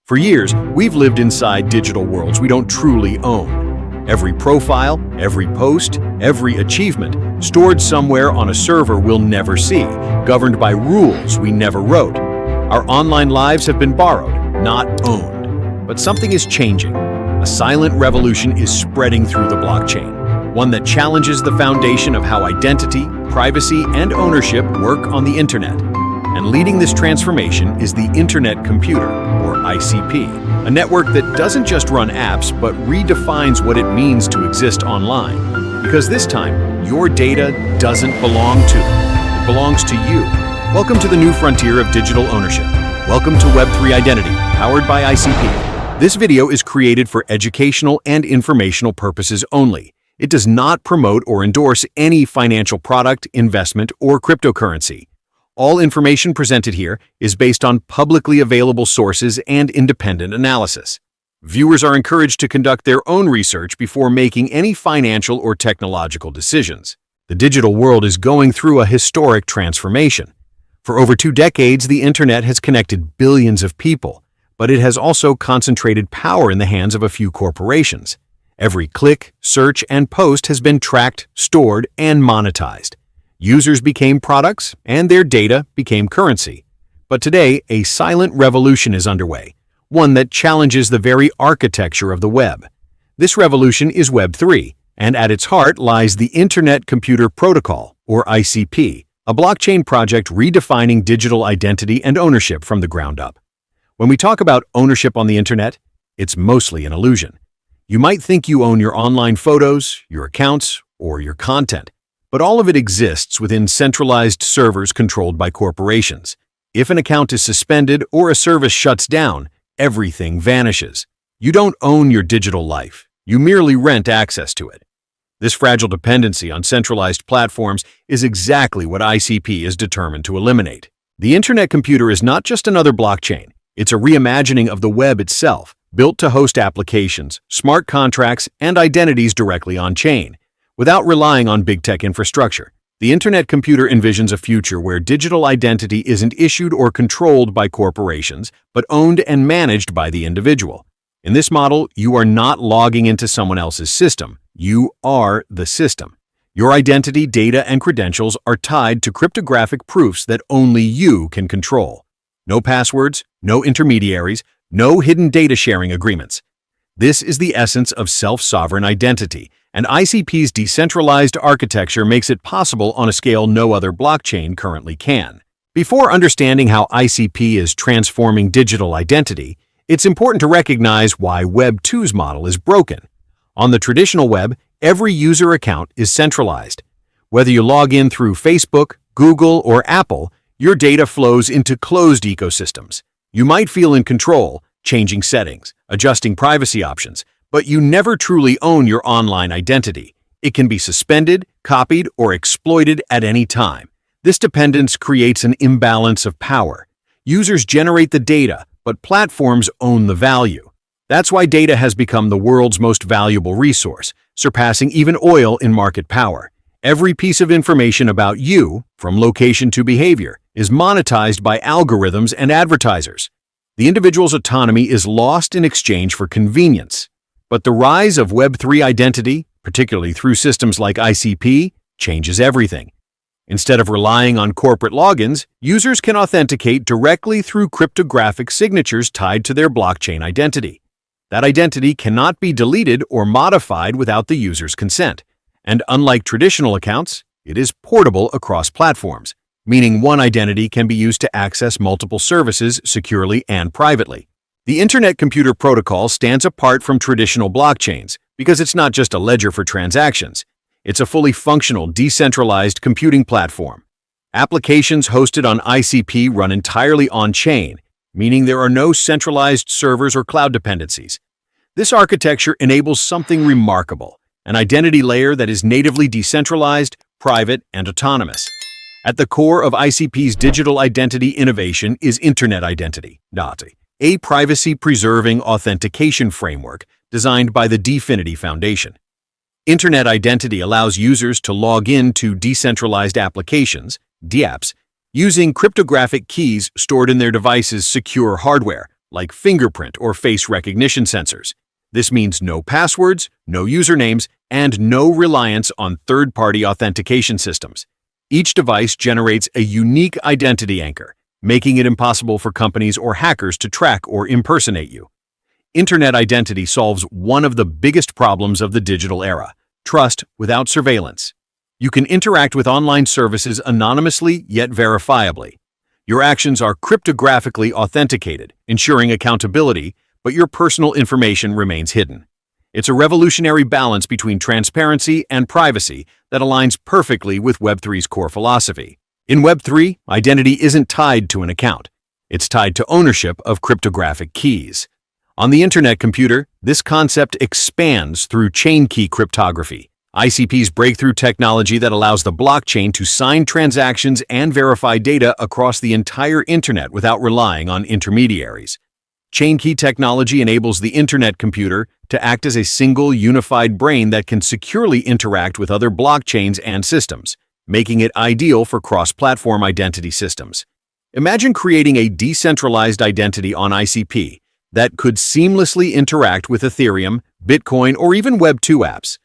For years, we've lived inside digital worlds we don't truly own. Every profile, every post, every achievement stored somewhere on a server we'll never see, governed by rules we never wrote. Our online lives have been borrowed, not owned. But something is changing. A silent revolution is spreading through the blockchain, one that challenges the foundation of how identity, privacy, and ownership work on the internet. And leading this transformation is the Internet Computer, or ICP, a network that doesn't just run apps, but redefines what it means to exist online. Because this time, your data doesn't belong to them. It belongs to you. Welcome to the new frontier of digital ownership. Welcome to Web3 Identity, powered by ICP. This video is created for educational and informational purposes only. It does not promote or endorse any financial product, investment, or cryptocurrency. All information presented here is based on publicly available sources and independent analysis. Viewers are encouraged to conduct their own research before making any financial or technological decisions. The digital world is going through a historic transformation. For over 2 decades, the internet has connected billions of people, but it has also concentrated power in the hands of a few corporations. Every click, search, and post has been tracked, stored, and monetized. Users became products, and their data became currency. But today, a silent revolution is underway, one that challenges the very architecture of the web. This revolution is Web3, and at its heart lies the Internet Computer Protocol, or ICP, a blockchain project redefining digital identity and ownership from the ground up. When we talk about ownership on the internet, it's mostly an illusion. You might think you own your online photos, your accounts, or your content. But all of it exists within centralized servers controlled by corporations. If an account is suspended or a service shuts down, everything vanishes. You don't own your digital life. You merely rent access to it. This fragile dependency on centralized platforms is exactly what ICP is determined to eliminate. The Internet Computer is not just another blockchain. It's a reimagining of the web itself, built to host applications, smart contracts, and identities directly on-chain. Without relying on big tech infrastructure, the Internet Computer envisions a future where digital identity isn't issued or controlled by corporations, but owned and managed by the individual. In this model, you are not logging into someone else's system. You are the system. Your identity, data, and credentials are tied to cryptographic proofs that only you can control. No passwords, no intermediaries, no hidden data sharing agreements. This is the essence of self-sovereign identity, and ICP's decentralized architecture makes it possible on a scale no other blockchain currently can. Before understanding how ICP is transforming digital identity, it's important to recognize why Web 2's model is broken. On the traditional web, every user account is centralized. Whether you log in through Facebook, Google, or Apple, your data flows into closed ecosystems. You might feel in control, changing settings, adjusting privacy options, but you never truly own your online identity. It can be suspended, copied, or exploited at any time. This dependence creates an imbalance of power. Users generate the data, but platforms own the value. That's why data has become the world's most valuable resource, surpassing even oil in market power. Every piece of information about you, from location to behavior, is monetized by algorithms and advertisers. The individual's autonomy is lost in exchange for convenience. But the rise of Web3 identity, particularly through systems like ICP, changes everything. Instead of relying on corporate logins, users can authenticate directly through cryptographic signatures tied to their blockchain identity. That identity cannot be deleted or modified without the user's consent. And unlike traditional accounts, it is portable across platforms, meaning one identity can be used to access multiple services securely and privately. The Internet Computer Protocol stands apart from traditional blockchains because it's not just a ledger for transactions. It's a fully functional, decentralized computing platform. Applications hosted on ICP run entirely on-chain, meaning there are no centralized servers or cloud dependencies. This architecture enables something remarkable, an identity layer that is natively decentralized, private, and autonomous. At the core of ICP's digital identity innovation is Internet Identity, a privacy-preserving authentication framework designed by the DFINITY Foundation. Internet Identity allows users to log in to decentralized applications, DApps, using cryptographic keys stored in their device's secure hardware, like fingerprint or face recognition sensors. This means no passwords, no usernames, and no reliance on third-party authentication systems. Each device generates a unique identity anchor, making it impossible for companies or hackers to track or impersonate you. Internet identity solves one of the biggest problems of the digital era: trust without surveillance. You can interact with online services anonymously yet verifiably. Your actions are cryptographically authenticated, ensuring accountability, but your personal information remains hidden. It's a revolutionary balance between transparency and privacy that aligns perfectly with Web3's core philosophy. In Web3, identity isn't tied to an account. It's tied to ownership of cryptographic keys. On the Internet computer, this concept expands through chain key cryptography, ICP's breakthrough technology that allows the blockchain to sign transactions and verify data across the entire Internet without relying on intermediaries. Chain key technology enables the Internet computer to act as a single, unified brain that can securely interact with other blockchains and systems, making it ideal for cross-platform identity systems. Imagine creating a decentralized identity on ICP that could seamlessly interact with Ethereum, Bitcoin, or even Web2 apps.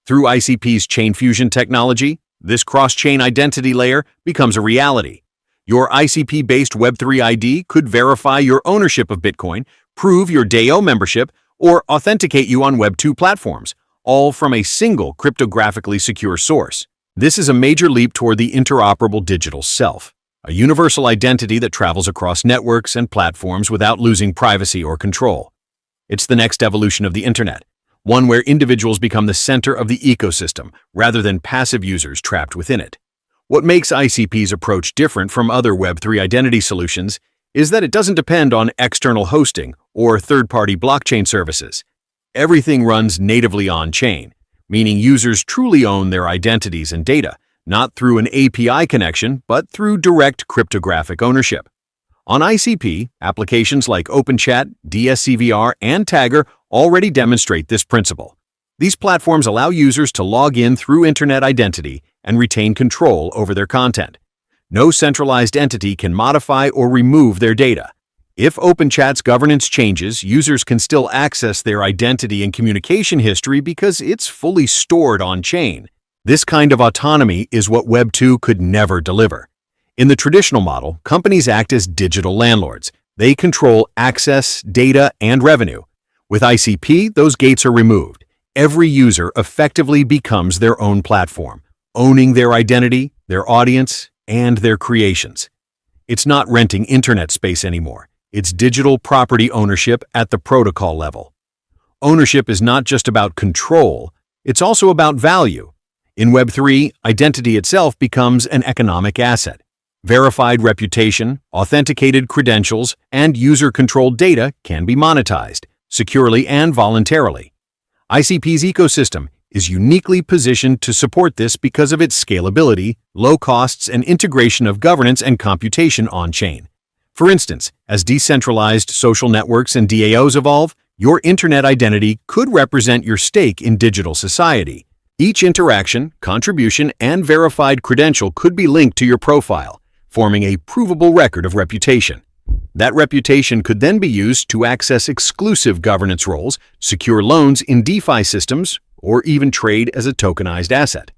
Through ICP's chain fusion technology, this cross-chain identity layer becomes a reality. Your ICP-based Web3 ID could verify your ownership of Bitcoin, prove your DAO membership, or authenticate you on Web2 platforms, all from a single cryptographically secure source. This is a major leap toward the interoperable digital self, a universal identity that travels across networks and platforms without losing privacy or control. It's the next evolution of the Internet, one where individuals become the center of the ecosystem rather than passive users trapped within it. What makes ICP's approach different from other Web3 identity solutions is that it doesn't depend on external hosting or third-party blockchain services. Everything runs natively on-chain, meaning users truly own their identities and data, not through an API connection, but through direct cryptographic ownership. On ICP, applications like OpenChat, DSCVR, and Tagger already demonstrate this principle. These platforms allow users to log in through Internet identity and retain control over their content. No centralized entity can modify or remove their data. If OpenChat's governance changes, users can still access their identity and communication history because it's fully stored on-chain. This kind of autonomy is what Web2 could never deliver. In the traditional model, companies act as digital landlords. They control access, data, and revenue. With ICP, those gates are removed. Every user effectively becomes their own platform, owning their identity, their audience, and their creations. It's not renting internet space anymore. It's digital property ownership at the protocol level. Ownership is not just about control, it's also about value. In Web3, identity itself becomes an economic asset. Verified reputation, authenticated credentials, and user-controlled data can be monetized, securely and voluntarily. ICP's ecosystem is uniquely positioned to support this because of its scalability, low costs, and integration of governance and computation on-chain. For instance, as decentralized social networks and DAOs evolve, your internet identity could represent your stake in digital society. Each interaction, contribution, and verified credential could be linked to your profile, forming a provable record of reputation. That reputation could then be used to access exclusive governance roles, secure loans in DeFi systems, or even trade as a tokenized asset.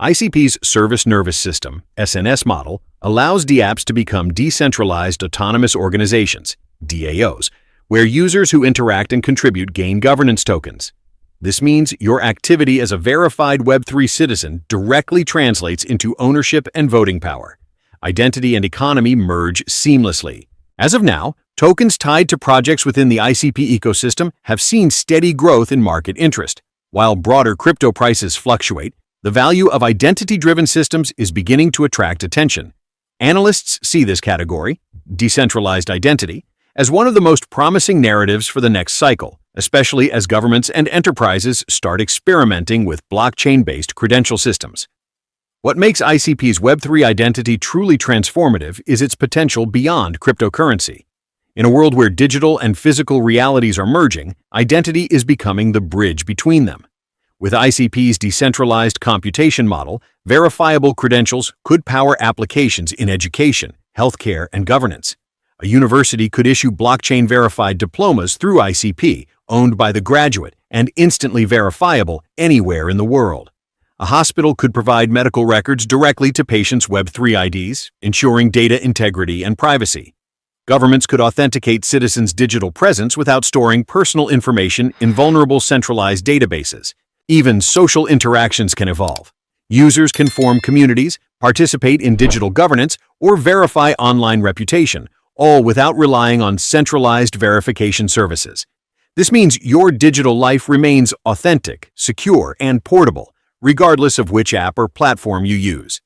ICP's Service Nervous System (SNS) model allows DApps to become decentralized autonomous organizations (DAOs), where users who interact and contribute gain governance tokens. This means your activity as a verified Web3 citizen directly translates into ownership and voting power. Identity and economy merge seamlessly. As of now, tokens tied to projects within the ICP ecosystem have seen steady growth in market interest. While broader crypto prices fluctuate, the value of identity-driven systems is beginning to attract attention. Analysts see this category, decentralized identity, as one of the most promising narratives for the next cycle, especially as governments and enterprises start experimenting with blockchain-based credential systems. What makes ICP's Web3 identity truly transformative is its potential beyond cryptocurrency. In a world where digital and physical realities are merging, identity is becoming the bridge between them. With ICP's decentralized computation model, verifiable credentials could power applications in education, healthcare, and governance. A university could issue blockchain-verified diplomas through ICP, owned by the graduate, and instantly verifiable anywhere in the world. A hospital could provide medical records directly to patients' Web3 IDs, ensuring data integrity and privacy. Governments could authenticate citizens' digital presence without storing personal information in vulnerable centralized databases. Even social interactions can evolve. Users can form communities, participate in digital governance, or verify online reputation, all without relying on centralized verification services. This means your digital life remains authentic, secure, and portable, regardless of which app or platform you use.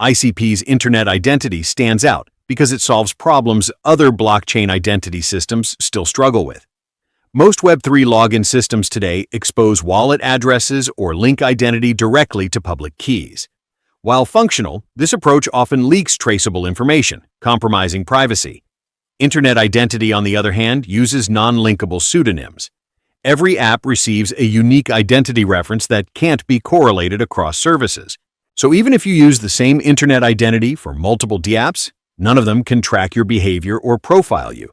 ICP's Internet identity stands out because it solves problems other blockchain identity systems still struggle with. Most Web3 login systems today expose wallet addresses or link identity directly to public keys. While functional, this approach often leaks traceable information, compromising privacy. Internet identity, on the other hand, uses non-linkable pseudonyms. Every app receives a unique identity reference that can't be correlated across services. So even if you use the same internet identity for multiple dApps, none of them can track your behavior or profile you.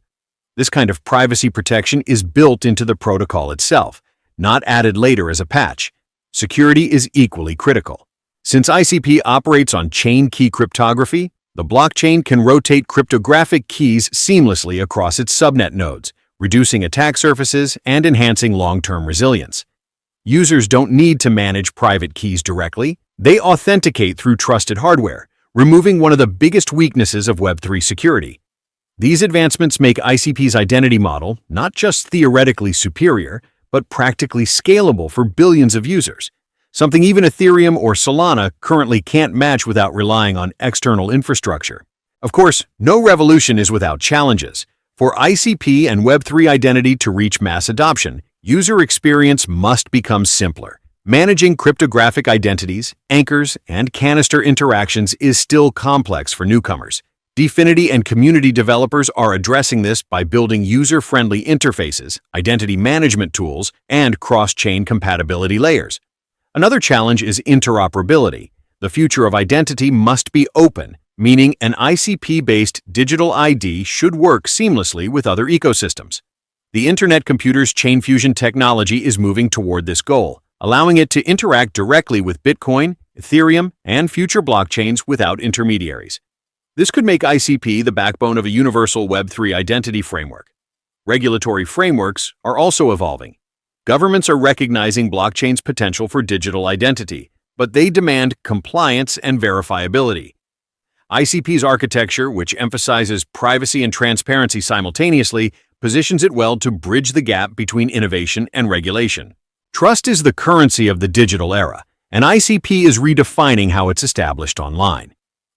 This kind of privacy protection is built into the protocol itself, not added later as a patch. Security is equally critical. Since ICP operates on chain key cryptography, the blockchain can rotate cryptographic keys seamlessly across its subnet nodes, reducing attack surfaces and enhancing long-term resilience. Users don't need to manage private keys directly. They authenticate through trusted hardware, removing one of the biggest weaknesses of Web3 security. These advancements make ICP's identity model not just theoretically superior, but practically scalable for billions of users, something even Ethereum or Solana currently can't match without relying on external infrastructure. Of course, no revolution is without challenges. For ICP and Web3 identity to reach mass adoption, user experience must become simpler. Managing cryptographic identities, anchors, and canister interactions is still complex for newcomers. Dfinity and community developers are addressing this by building user-friendly interfaces, identity management tools, and cross-chain compatibility layers. Another challenge is interoperability. The future of identity must be open, meaning an ICP-based digital ID should work seamlessly with other ecosystems. The Internet computer's chain fusion technology is moving toward this goal, allowing it to interact directly with Bitcoin, Ethereum, and future blockchains without intermediaries. This could make ICP the backbone of a universal Web3 identity framework. Regulatory frameworks are also evolving. Governments are recognizing blockchain's potential for digital identity, but they demand compliance and verifiability. ICP's architecture, which emphasizes privacy and transparency simultaneously, positions it well to bridge the gap between innovation and regulation. Trust is the currency of the digital era, and ICP is redefining how it's established online.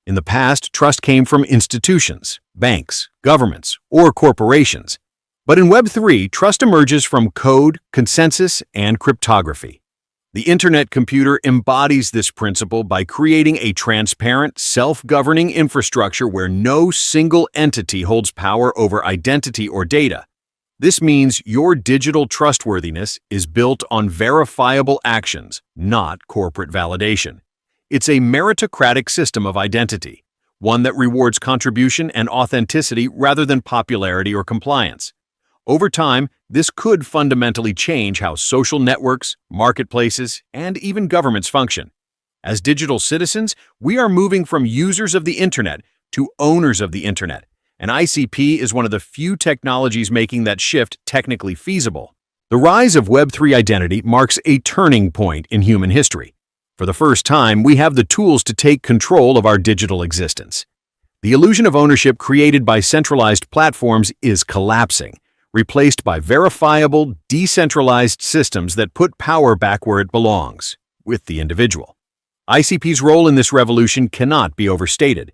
In the past, trust came from institutions, banks, governments, or corporations. But in Web3, trust emerges from code, consensus, and cryptography. The Internet computer embodies this principle by creating a transparent, self-governing infrastructure where no single entity holds power over identity or data. This means your digital trustworthiness is built on verifiable actions, not corporate validation. It's a meritocratic system of identity, one that rewards contribution and authenticity rather than popularity or compliance. Over time, this could fundamentally change how social networks, marketplaces, and even governments function. As digital citizens, we are moving from users of the Internet to owners of the Internet, and ICP is one of the few technologies making that shift technically feasible. The rise of Web3 identity marks a turning point in human history. For the first time, we have the tools to take control of our digital existence. The illusion of ownership created by centralized platforms is collapsing, replaced by verifiable, decentralized systems that put power back where it belongs, with the individual. ICP's role in this revolution cannot be overstated.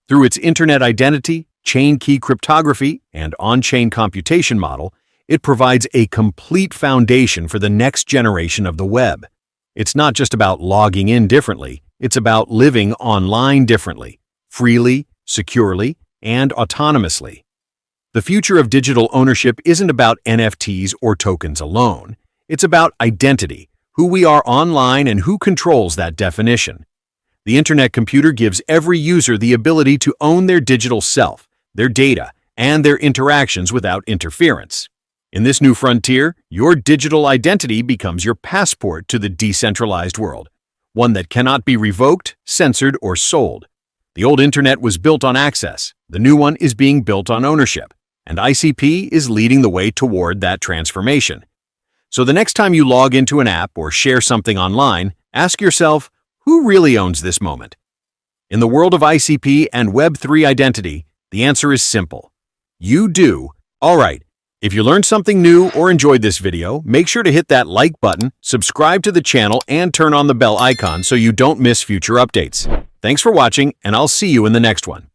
Through its Internet identity, chain key cryptography, and on-chain computation model, it provides a complete foundation for the next generation of the web. It's not just about logging in differently, it's about living online differently, freely, securely, and autonomously. The future of digital ownership isn't about NFTs or tokens alone. It's about identity, who we are online and who controls that definition. The Internet computer gives every user the ability to own their digital self, their data, and their interactions without interference. In this new frontier, your digital identity becomes your passport to the decentralized world, one that cannot be revoked, censored, or sold. The old internet was built on access. The new one is being built on ownership, and ICP is leading the way toward that transformation. So the next time you log into an app or share something online, ask yourself, who really owns this moment? In the world of ICP and Web3 identity, the answer is simple. You do. All right. If you learned something new or enjoyed this video, make sure to hit that like button, subscribe to the channel, and turn on the bell icon so you don't miss future updates. Thanks for watching, and I'll see you in the next one.